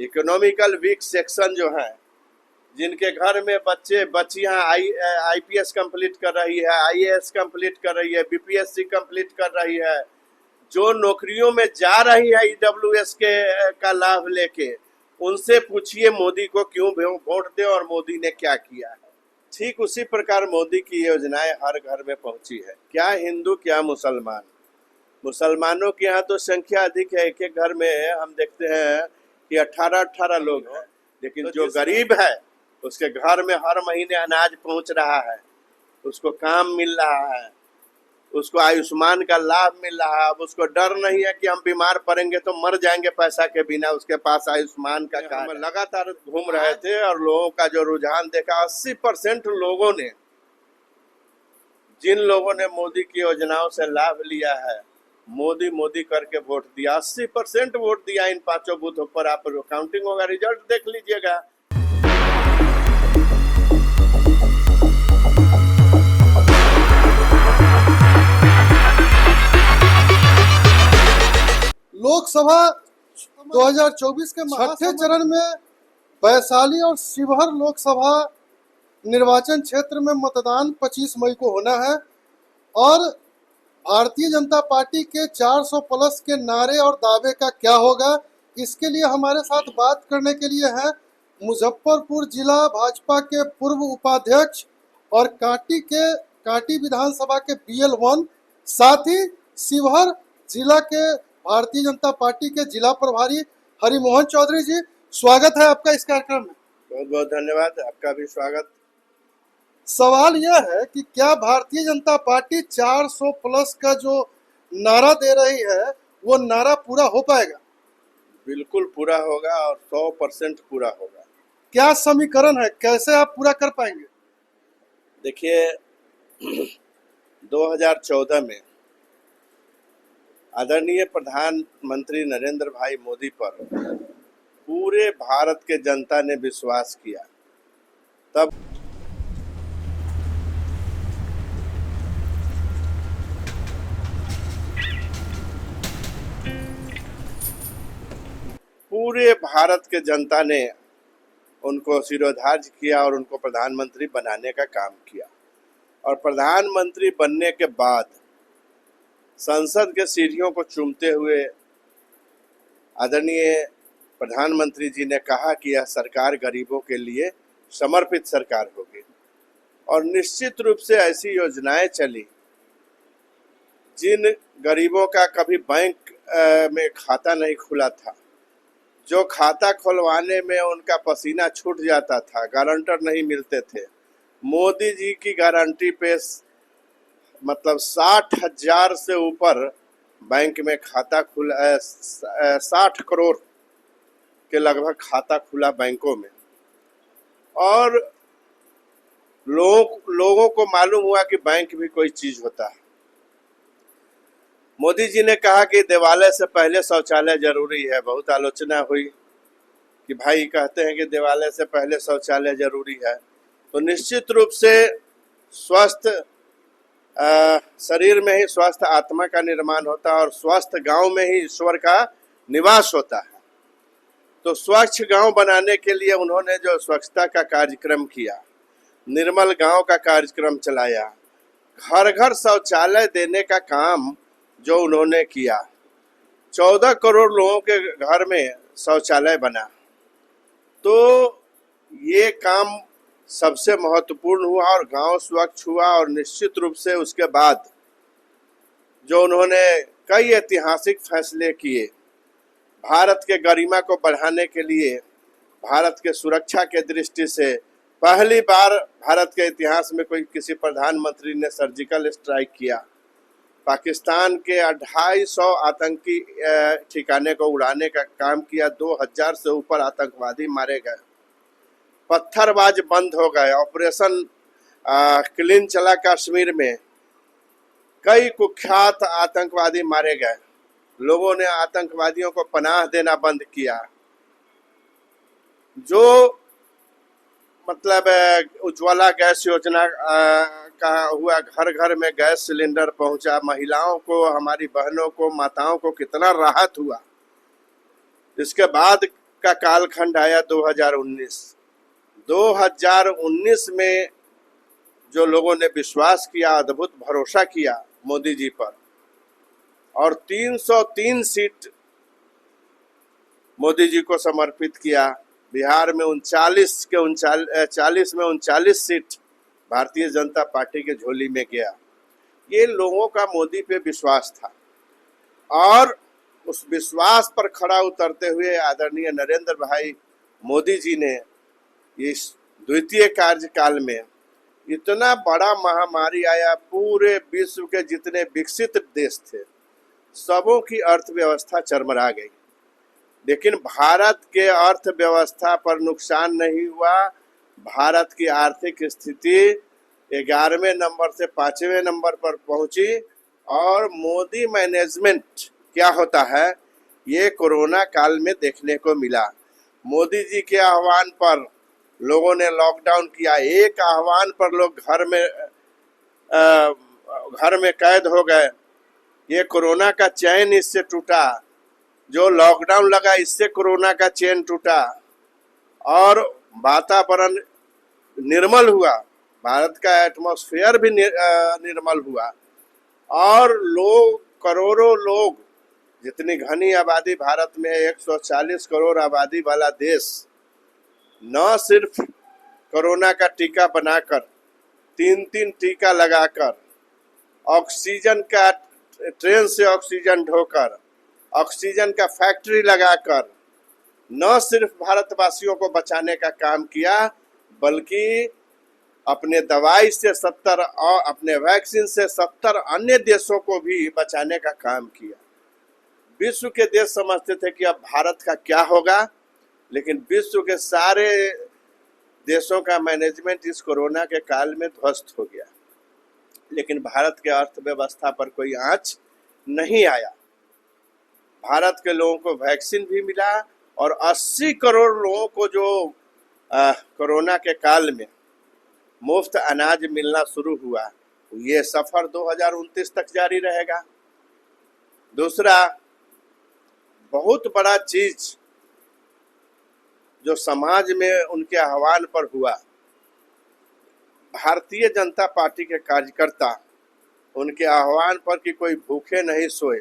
Economical weak section जो है, जिनके घर में बच्चे बच्चियां आईपीएस कंप्लीट कर रही है, आईएएस कंप्लीट कर रही है, बीपीएससी कंप्लीट कर रही है, जो नौकरियों में जा रही है ईडब्ल्यूएस के का लाभ लेके, उनसे पूछिए मोदी को क्यों वोट दे और मोदी ने क्या किया है। ठीक उसी प्रकार मोदी की योजनाएं हर घर में पहुंची है। क्या हिंदू क्या मुसलमान, मुसलमानों के यहाँ तो संख्या अधिक है, एक एक घर में हम देखते हैं कि 18-18 लोग हैं, लेकिन तो जो गरीब है उसके घर में हर महीने अनाज पहुंच रहा है, उसको काम मिल रहा है, उसको आयुष्मान का लाभ मिल रहा है। अब उसको डर नहीं है कि हम बीमार पड़ेंगे तो मर जाएंगे पैसा के बिना, उसके पास आयुष्मान का कार्ड। लगातार घूम रहे थे और लोगों का जो रुझान देखा, 80% लोगों ने, जिन लोगों ने मोदी की योजनाओं से लाभ लिया है, मोदी मोदी करके वोट दिया। 80% वोट दिया इन 5 बूथों पर। आप काउंटिंग होगा, रिजल्ट देख लीजिएगा। लोकसभा 2024 के छठे चरण में वैशाली और शिवहर लोकसभा निर्वाचन क्षेत्र में मतदान 25 मई को होना है और भारतीय जनता पार्टी के 400 प्लस के नारे और दावे का क्या होगा, इसके लिए हमारे साथ बात करने के लिए हैं मुजफ्फरपुर जिला भाजपा के पूर्व उपाध्यक्ष और कांटी विधानसभा के BL1, साथ ही शिवहर जिला के भारतीय जनता पार्टी के जिला प्रभारी हरिमोहन चौधरी जी। स्वागत है आपका इस कार्यक्रम में। बहुत बहुत धन्यवाद, आपका भी स्वागत। सवाल यह है कि क्या भारतीय जनता पार्टी 400 प्लस का जो नारा दे रही है वो नारा पूरा हो पाएगा? बिल्कुल पूरा होगा और 100% पूरा होगा। क्या समीकरण है, कैसे आप पूरा कर पाएंगे? देखिए, 2014 में आदरणीय प्रधानमंत्री नरेंद्र भाई मोदी पर पूरे भारत के जनता ने विश्वास किया। तब पूरे भारत के जनता ने उनको शिरोधार्य किया और उनको प्रधानमंत्री बनाने का काम किया। और प्रधानमंत्री बनने के बाद संसद के सीढ़ियों को चूमते हुए आदरणीय प्रधानमंत्री जी ने कहा कि यह सरकार गरीबों के लिए समर्पित सरकार होगी। और निश्चित रूप से ऐसी योजनाएं चली जिन गरीबों का कभी बैंक में खाता नहीं खुला था, जो खाता खुलवाने में उनका पसीना छूट जाता था, गारंटर नहीं मिलते थे, मोदी जी की गारंटी पे मतलब 60,000 से ऊपर बैंक में खाता खुला, 60 करोड़ के लगभग खाता खुला बैंकों में। और लोगों को मालूम हुआ कि बैंक भी कोई चीज होता है। मोदी जी ने कहा कि दिवाले से पहले शौचालय जरूरी है। बहुत आलोचना हुई कि भाई कहते हैं कि दिवाले से पहले शौचालय जरूरी है। तो निश्चित रूप से स्वस्थ शरीर में ही स्वस्थ आत्मा का निर्माण होता है और स्वस्थ गांव में ही ईश्वर का निवास होता है। तो स्वच्छ गांव बनाने के लिए उन्होंने जो स्वच्छता का कार्यक्रम किया, निर्मल गांव का कार्यक्रम चलाया, घर घर शौचालय देने का काम जो उन्होंने किया, 14 करोड़ लोगों के घर में शौचालय बना। तो ये काम सबसे महत्वपूर्ण हुआ और गांव स्वच्छ हुआ। और निश्चित रूप से उसके बाद जो उन्होंने कई ऐतिहासिक फैसले किए, भारत के गरिमा को बढ़ाने के लिए, भारत के सुरक्षा के दृष्टि से पहली बार भारत के इतिहास में कोई किसी प्रधानमंत्री ने सर्जिकल स्ट्राइक किया। पाकिस्तान के 250 आतंकी ठिकाने को उड़ाने का काम किया। 2000 से ऊपर आतंकवादी मारे गए, पत्थरबाज बंद हो गए, ऑपरेशन क्लीन चला कश्मीर में, कई कुख्यात आतंकवादी मारे गए, लोगों ने आतंकवादियों को पनाह देना बंद किया। जो मतलब उज्ज्वला गैस योजना का हुआ, घर घर में गैस सिलेंडर पहुंचा, महिलाओं को, हमारी बहनों को, माताओं को कितना राहत हुआ। इसके बाद का कालखंड आया 2019। 2019 में जो लोगों ने विश्वास किया, अद्भुत भरोसा किया मोदी जी पर, और 303 सीट मोदी जी को समर्पित किया। बिहार में 40 में 39 सीट भारतीय जनता पार्टी के झोली में गया। ये लोगों का मोदी पे विश्वास था, और उस विश्वास पर खड़ा उतरते हुए आदरणीय नरेंद्र भाई मोदी जी ने इस द्वितीय कार्यकाल में इतना बड़ा महामारी आया, पूरे विश्व के जितने विकसित देश थे सबों की अर्थव्यवस्था चरमरा गई, लेकिन भारत के अर्थव्यवस्था पर नुकसान नहीं हुआ। भारत की आर्थिक स्थिति 11वें नंबर से 5वें नंबर पर पहुंची, और मोदी मैनेजमेंट क्या होता है ये कोरोना काल में देखने को मिला। मोदी जी के आह्वान पर लोगों ने लॉकडाउन किया, एक आह्वान पर लोग घर में कैद हो गए। ये कोरोना का चैन इससे टूटा, जो लॉकडाउन लगा इससे कोरोना का चैन टूटा, और वातावरण निर्मल हुआ, भारत का एटमॉस्फेयर भी निर्मल हुआ, और लोग, करोड़ों लोग, जितनी घनी आबादी भारत में 140 करोड़ आबादी वाला देश, न सिर्फ कोरोना का टीका बनाकर, 3 टीका लगाकर, ऑक्सीजन का ट्रेन से ऑक्सीजन ढोकर, ऑक्सीजन का फैक्ट्री लगाकर न सिर्फ भारतवासियों को बचाने का काम किया, बल्कि अपने दवाई से 70 और अपने वैक्सीन से 70 अन्य देशों को भी बचाने का काम किया। विश्व के देश समझते थे कि अब भारत का क्या होगा, लेकिन विश्व के सारे देशों का मैनेजमेंट इस कोरोना के काल में ध्वस्त हो गया, लेकिन भारत के अर्थव्यवस्था पर कोई आंच नहीं आया। भारत के लोगों को वैक्सीन भी मिला, और 80 करोड़ लोगों को जो कोरोना के काल में मुफ्त अनाज मिलना शुरू हुआ, ये सफर 2029 तक जारी रहेगा। दूसरा बहुत बड़ा चीज जो समाज में उनके आह्वान पर हुआ, भारतीय जनता पार्टी के कार्यकर्ता उनके आह्वान पर कि कोई भूखे नहीं सोए,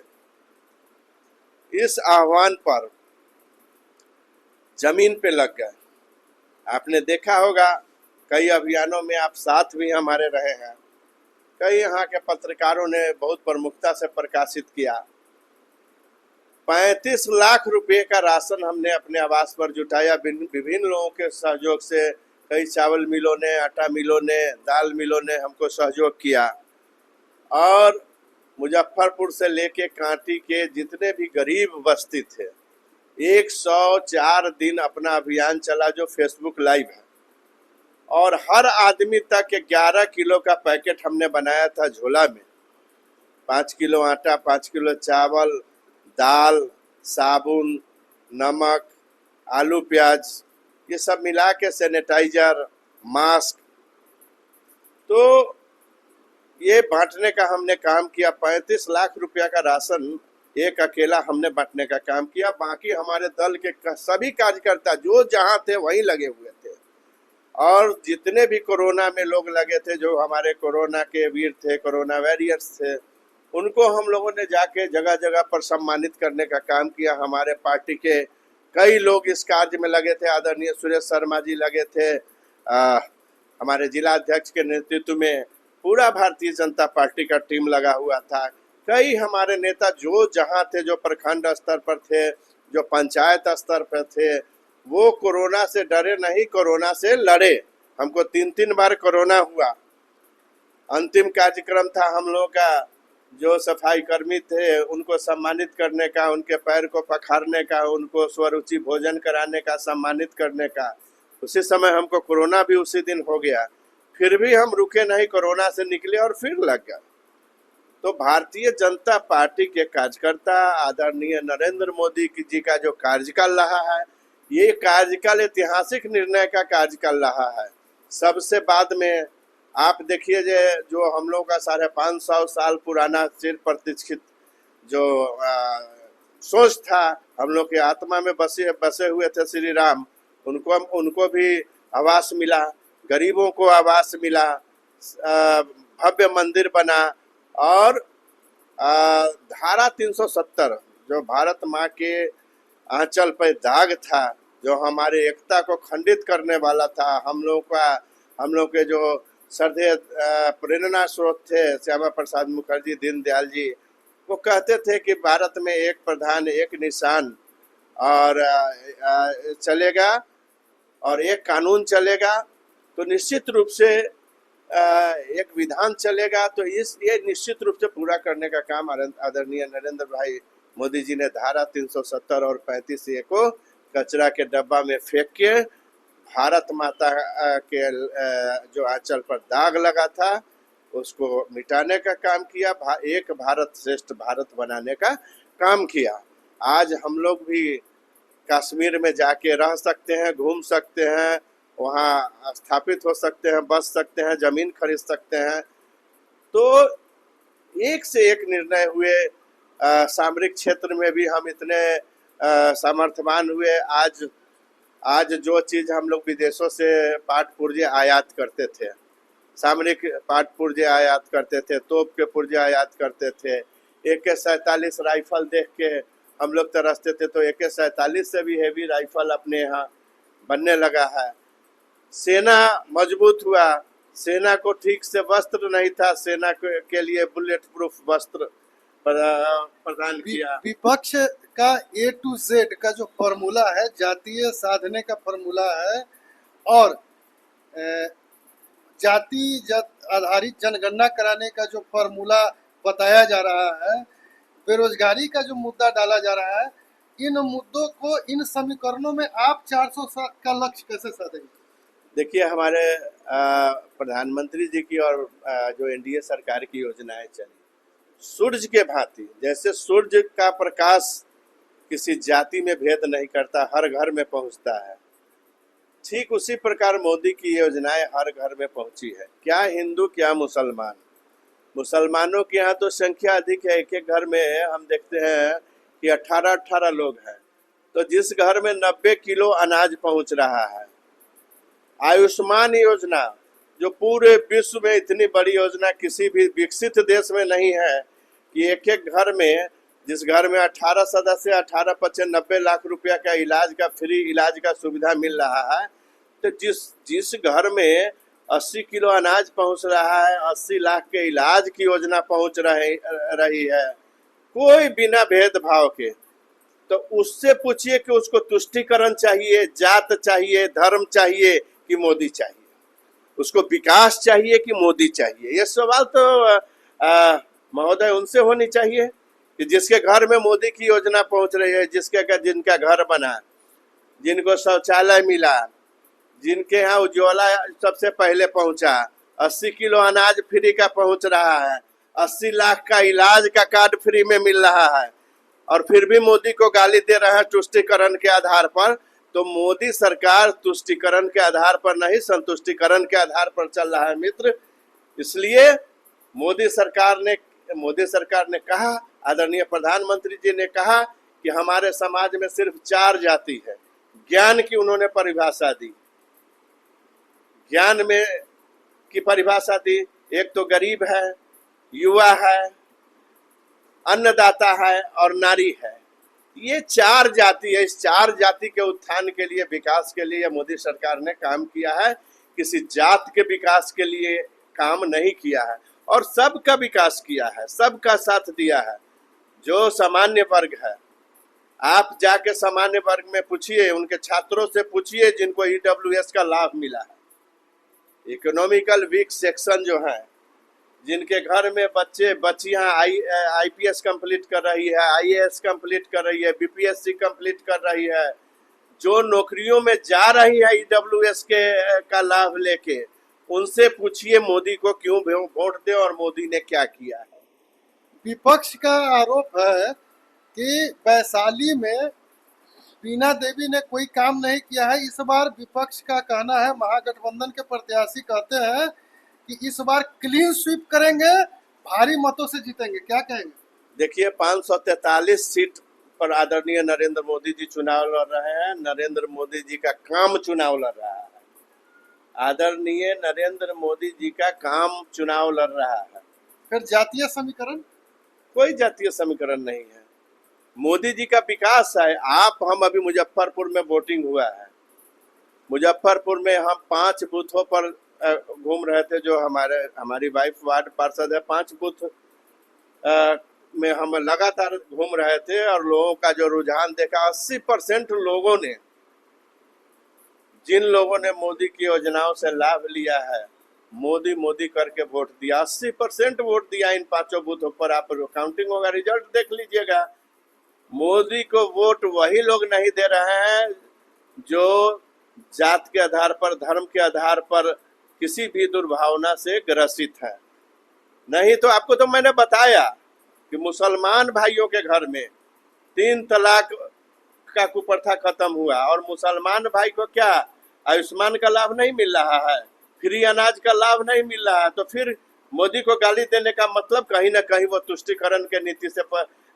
इस आह्वान पर जमीन पे लग गए। आपने देखा होगा कई अभियानों में आप साथ भी हमारे रहे हैं, कई यहाँ के पत्रकारों ने बहुत प्रमुखता से प्रकाशित किया। 35 लाख रुपए का राशन हमने अपने आवास पर जुटाया, विभिन्न लोगों के सहयोग से। कई चावल मिलों ने, आटा मिलों ने, दाल मिलों ने हमको सहयोग किया, और मुजफ्फरपुर से लेके कांटी के जितने भी गरीब बस्ती थे, 104 दिन अपना अभियान चला जो फेसबुक लाइव है, और हर आदमी तक 11 किलो का पैकेट हमने बनाया था झोला में। 5 किलो आटा, 5 किलो चावल, दाल, साबुन, नमक, आलू प्याज, ये सब मिला के सैनिटाइजर, मास्क, तो ये बांटने का हमने काम किया। 35 लाख रुपया का राशन एक अकेला हमने बांटने का काम किया। बाकी हमारे दल के सभी कार्यकर्ता जो जहां थे वहीं लगे हुए थे, और जितने भी कोरोना में लोग लगे थे, जो हमारे कोरोना के वीर थे, कोरोना वॉरियर्स थे, उनको हम लोगों ने जाके जगह जगह पर सम्मानित करने का काम किया। हमारे पार्टी के कई लोग इस कार्य में लगे थे, आदरणीय सुरेश शर्मा जी लगे थे, हमारे जिला अध्यक्ष के नेतृत्व में पूरा भारतीय जनता पार्टी का टीम लगा हुआ था। कई हमारे नेता जो जहां थे, जो प्रखंड स्तर पर थे, जो पंचायत स्तर पर थे, वो कोरोना से डरे नहीं, कोरोना से लड़े। हमको 3 बार कोरोना हुआ। अंतिम कार्यक्रम था हम लोगों का, जो सफाई कर्मी थे उनको सम्मानित करने का, उनके पैर को पखारने का, उनको स्वरुचि भोजन कराने का, सम्मानित करने का। उसी समय हमको कोरोना भी उसी दिन हो गया, फिर भी हम रुके नहीं, कोरोना से निकले और फिर लग गया। तो भारतीय जनता पार्टी के कार्यकर्ता, आदरणीय नरेंद्र मोदी जी का जो कार्यकाल रहा है, ये कार्यकाल ऐतिहासिक निर्णय का कार्यकाल रहा है। सबसे बाद में आप देखिए जो हम लोग का 550 साल पुराना चिर प्रतीक्षित जो सोच था, हम लोग के आत्मा में बसे बसे हुए थे श्री राम, उनको भी आवास मिला, गरीबों को आवास मिला, भव्य मंदिर बना। और धारा 370 जो भारत माँ के आंचल पर दाग था, जो हमारे एकता को खंडित करने वाला था, हम लोग के जो श्रद्धेय प्रेरणा स्रोत थे श्यामा प्रसाद मुखर्जी, दीनदयाल जी, वो कहते थे कि भारत में एक प्रधान एक निशान और चलेगा और एक कानून चलेगा, तो निश्चित रूप से एक विधान चलेगा। तो ये निश्चित रूप से पूरा करने का काम आदरणीय नरेंद्र भाई मोदी जी ने धारा 370 और 35A को कचरा के डब्बा में फेंक के भारत माता के जो आंचल पर दाग लगा था उसको मिटाने का काम किया, एक भारत श्रेष्ठ भारत बनाने का काम किया। आज हम लोग भी कश्मीर में जाके रह सकते हैं, घूम सकते हैं, वहाँ स्थापित हो सकते हैं, बस सकते हैं, जमीन खरीद सकते हैं। तो एक से एक निर्णय हुए, सामरिक क्षेत्र में भी हम इतने सामर्थ्यवान हुए। आज जो चीज़ हम लोग विदेशों से पाट पुर्जे आयात करते थे, सामरिक पाट पुर्जे आयात करते थे, तोप के पुर्जे आयात करते थे, AK-47 राइफल देख के हम लोग तरसते थे, तो AK-47 से भी हैवी राइफल अपने यहाँ बनने लगा है। सेना मजबूत हुआ, सेना को ठीक से वस्त्र नहीं था, सेना के लिए बुलेट प्रूफ वस्त्र प्रदान किया। विपक्ष का A to Z का जो फॉर्मूला है, जातीय साधने का फॉर्मूला है और जाति आधारित जनगणना कराने का जो फॉर्मूला बताया जा रहा है, बेरोजगारी का जो मुद्दा डाला जा रहा है, इन मुद्दों को, इन समीकरणों में आप 400 का लक्ष्य कैसे साधेंगे? देखिए, हमारे प्रधानमंत्री जी की और जो NDA सरकार की योजनाएं चली, सूरज के भांति, जैसे सूरज का प्रकाश किसी जाति में भेद नहीं करता, हर घर में पहुंचता है, ठीक उसी प्रकार मोदी की योजनाएं हर घर में पहुंची है। क्या हिंदू क्या मुसलमान, मुसलमानों के यहाँ तो संख्या अधिक है, एक एक घर में हम देखते हैं कि 18-18 लोग हैं, तो जिस घर में 90 किलो अनाज पहुंच रहा है। आयुष्मान योजना जो पूरे विश्व में इतनी बड़ी योजना किसी भी विकसित देश में नहीं है कि एक एक घर में, जिस घर में 18 सदस्य, 18 पचे 90 लाख रुपया का इलाज का फ्री इलाज का सुविधा मिल रहा है, तो जिस घर में 80 किलो अनाज पहुंच रहा है, 80 लाख के इलाज की योजना पहुंच रही है, कोई बिना भेदभाव के, तो उससे पूछिए कि उसको तुष्टीकरण चाहिए, जात चाहिए, धर्म चाहिए कि मोदी चाहिए, उसको विकास चाहिए कि मोदी चाहिए? ये सवाल तो महोदय उनसे होनी चाहिए कि जिसके घर में मोदी की योजना पहुंच रही है, जिनका घर बना, जिनको शौचालय मिला, जिनके यहाँ उज्ज्वला सबसे पहले पहुंचा, 80 किलो अनाज फ्री का पहुंच रहा है, 80 लाख का इलाज का कार्ड फ्री में मिल रहा है, और फिर भी मोदी को गाली दे रहे हैं तुष्टीकरण के आधार पर। तो मोदी सरकार तुष्टीकरण के आधार पर नहीं, संतुष्टीकरण के आधार पर चल रहा है मित्र। इसलिए मोदी सरकार ने कहा, आदरणीय प्रधानमंत्री जी ने कहा कि हमारे समाज में सिर्फ 4 जाति है। ज्ञान की उन्होंने परिभाषा दी, ज्ञान में की परिभाषा दी, एक तो गरीब है, युवा है, अन्नदाता है और नारी है। ये 4 जाति है। इस 4 जाति के उत्थान के लिए, विकास के लिए मोदी सरकार ने काम किया है, किसी जात के विकास के लिए काम नहीं किया है, और सबका विकास किया है, सबका साथ दिया है। जो सामान्य वर्ग है, आप जाके सामान्य वर्ग में पूछिए, उनके छात्रों से पूछिए जिनको EWS का लाभ मिला है, इकोनॉमिकल वीक सेक्शन जो है, जिनके घर में बच्चियां IPS कंप्लीट कर रही है, IAS कंप्लीट कर रही है, BPSC कंप्लीट कर रही है, जो नौकरियों में जा रही है EWS का लाभ लेके, उनसे पूछिए मोदी को क्यों वोट दे और मोदी ने क्या किया है। विपक्ष का आरोप है कि वैशाली में बीना देवी ने कोई काम नहीं किया है। इस बार विपक्ष का कहना है, महागठबंधन के प्रत्याशी कहते हैं कि इस बार क्लीन स्वीप करेंगे, भारी मतों से जीतेंगे, क्या कहेंगे? देखिए, 543 सीट पर आदरणीय नरेंद्र मोदी जी चुनाव लड़ रहे हैं। नरेंद्र मोदी जी का काम चुनाव लड़ रहा है। आदरणीय नरेंद्र मोदी जी का काम चुनाव लड़ रहा है। फिर जातीय समीकरण? कोई जातीय समीकरण नहीं है। मोदी जी का विकास है। हम अभी मुजफ्फरपुर में वोटिंग हुआ है। मुजफ्फरपुर में हम 5 बूथों पर घूम रहे थे। जो हमारी वाइफ वार्ड पार्षद है, 5 बूथ में हम लगातार घूम रहे थे और लोगों का जो रुझान देखा, 80% लोगों ने, जिन लोगों ने मोदी की योजनाओं से लाभ लिया है, मोदी मोदी करके वोट दिया। 80% वोट दिया इन 5 बूथों पर। आप काउंटिंग होगा, रिजल्ट देख लीजिएगा। मोदी को वोट वही लोग नहीं दे रहे हैं जो जात के आधार पर, धर्म के आधार पर किसी भी दुर्भावना से ग्रसित है। नहीं तो आपको तो मैंने बताया कि मुसलमान भाइयों के घर में 3 तलाक का कुप्रथा खत्म हुआ और मुसलमान भाई को क्या आयुष्मान का लाभ नहीं मिल रहा है, फ्री अनाज का लाभ नहीं मिल रहा है। तो फिर मोदी को गाली देने का मतलब कहीं ना कहीं वो तुष्टीकरण के नीति से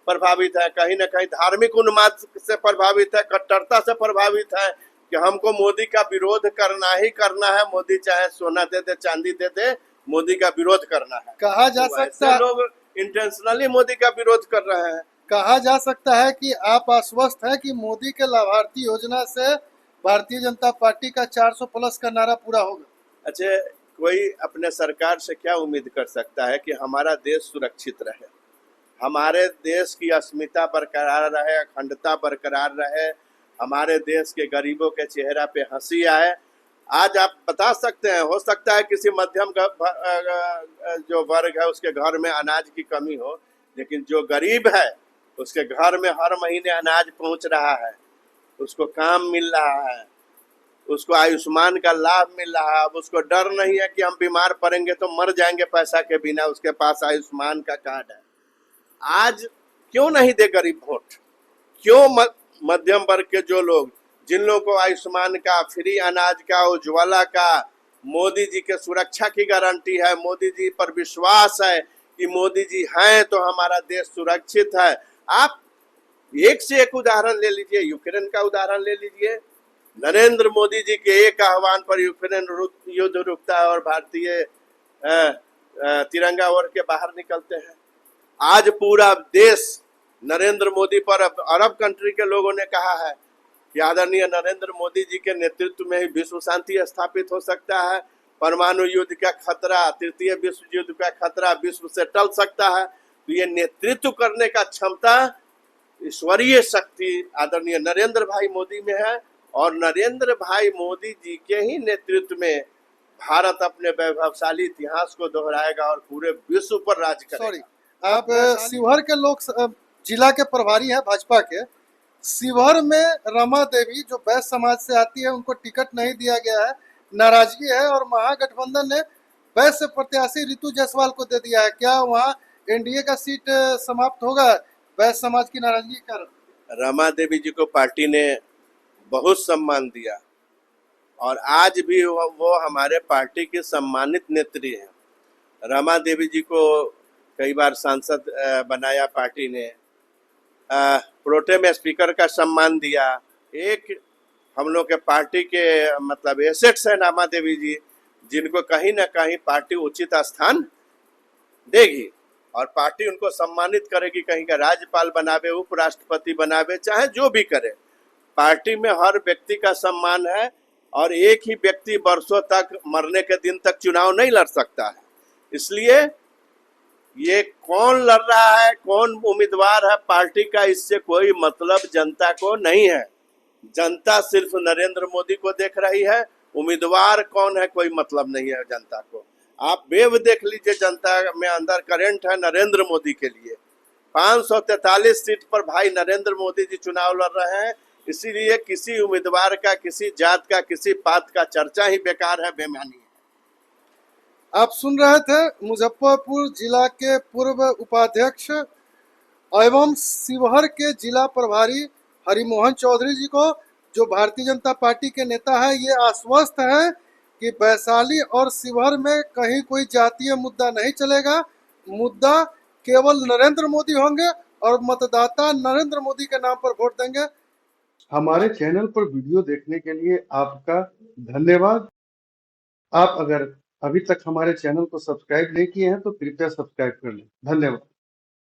प्रभावित है, कहीं ना कहीं धार्मिक उन्माद से प्रभावित है, कट्टरता से प्रभावित है कि हमको मोदी का विरोध करना ही करना है। मोदी चाहे सोना दे दे, चांदी दे दे, मोदी का विरोध करना है। कहा जा सकता है लोग इंटेंशनली मोदी का विरोध कर रहे हैं। कहा जा सकता है कि आप आश्वस्त हैं कि मोदी के लाभार्थी योजना से भारतीय जनता पार्टी का 400 प्लस का नारा पूरा होगा। अच्छा, कोई अपने सरकार से क्या उम्मीद कर सकता है कि हमारा देश सुरक्षित रहे, हमारे देश की अस्मिता बरकरार रहे, अखंडता बरकरार रहे, हमारे देश के गरीबों के चेहरा पे हंसी आए। आज आप बता सकते हैं, हो सकता है किसी मध्यम जो वर्ग है उसके घर में अनाज की कमी हो, लेकिन जो गरीब है उसके घर में हर महीने अनाज पहुंच रहा है, उसको काम मिल रहा है, उसको आयुष्मान का लाभ मिल रहा है। अब उसको डर नहीं है कि हम बीमार पड़ेंगे तो मर जाएंगे पैसा के बिना, उसके पास आयुष्मान का कार्ड है। आज क्यों नहीं दे गरीब वोट? क्यों मध्यम वर्ग के जो लोग, जिन लोगों को आयुष्मान का, फ्री अनाज का, उज्ज्वला का, मोदी जी के सुरक्षा की गारंटी है, मोदी जी पर विश्वास है कि मोदी जी हैं तो हमारा देश सुरक्षित है। आप एक से एक उदाहरण ले लीजिए, यूक्रेन का उदाहरण ले लीजिए। नरेंद्र मोदी जी के एक आह्वान पर यूक्रेन युद्ध रुकता है और भारतीय तिरंगा ओढ़ के बाहर निकलते हैं। आज पूरा देश नरेंद्र मोदी पर, अरब कंट्री के लोगों ने कहा है कि आदरणीय नरेंद्र मोदी जी के नेतृत्व में ही विश्व शांति स्थापित हो सकता है, परमाणु युद्ध का खतरा, तृतीय विश्व युद्ध का खतरा विश्व से टल सकता है। तो ये नेतृत्व करने का क्षमता, ईश्वरीय शक्ति आदरणीय नरेंद्र भाई मोदी में है और नरेंद्र भाई मोदी जी के ही नेतृत्व में भारत अपने वैभवशाली इतिहास को दोहराएगा और पूरे विश्व पर राज करेगा। आप शिवहर के लोग जिला के प्रभारी हैं भाजपा के। शिवहर में रमा देवी जो वैश्य समाज से आती है, उनको टिकट नहीं दिया गया है, नाराजगी है और महागठबंधन ने वैश्य प्रत्याशी रितु जायसवाल को दे दिया है। क्या वहाँ एनडीए का सीट समाप्त होगा वैश्य समाज की नाराजगी के कारण? रमा देवी जी को पार्टी ने बहुत सम्मान दिया और आज भी वो हमारे पार्टी की सम्मानित नेत्री हैं। रमा देवी जी को कई बार सांसद बनाया पार्टी ने, प्रोटेम स्पीकर का सम्मान दिया। एक हम लोग के पार्टी के मतलब एसेट्स है रमा देवी जी, जिनको कहीं ना कहीं पार्टी उचित स्थान देगी और पार्टी उनको सम्मानित करेगी। कहीं का राज्यपाल बनावे, उपराष्ट्रपति बनावे, चाहे जो भी करे, पार्टी में हर व्यक्ति का सम्मान है और एक ही व्यक्ति वर्षों तक, मरने के दिन तक चुनाव नहीं लड़ सकता है। इसलिए ये कौन लड़ रहा है, कौन उम्मीदवार है, पार्टी का इससे कोई मतलब जनता को नहीं है। जनता सिर्फ नरेंद्र मोदी को देख रही है, उम्मीदवार कौन है कोई मतलब नहीं है जनता को। आप वेव देख लीजिए, जनता में अंदर करंट है नरेंद्र मोदी के लिए। 543 सीट पर भाई नरेंद्र मोदी जी चुनाव लड़ रहे हैं, इसीलिए किसी उम्मीदवार का, किसी जात का, किसी पात का चर्चा ही बेकार है, बेमानी है। आप सुन रहे थे मुजफ्फरपुर जिला के पूर्व उपाध्यक्ष एवं शिवहर के जिला प्रभारी हरिमोहन चौधरी जी को, जो भारतीय जनता पार्टी के नेता है। ये आश्वस्त हैं कि वैशाली और शिवहर में कहीं कोई जातीय मुद्दा नहीं चलेगा, मुद्दा केवल नरेंद्र मोदी होंगे और मतदाता नरेंद्र मोदी के नाम पर वोट देंगे। हमारे चैनल पर वीडियो देखने के लिए आपका धन्यवाद। आप अगर अभी तक हमारे चैनल को सब्सक्राइब नहीं किए हैं तो कृपया सब्सक्राइब कर लें। धन्यवाद।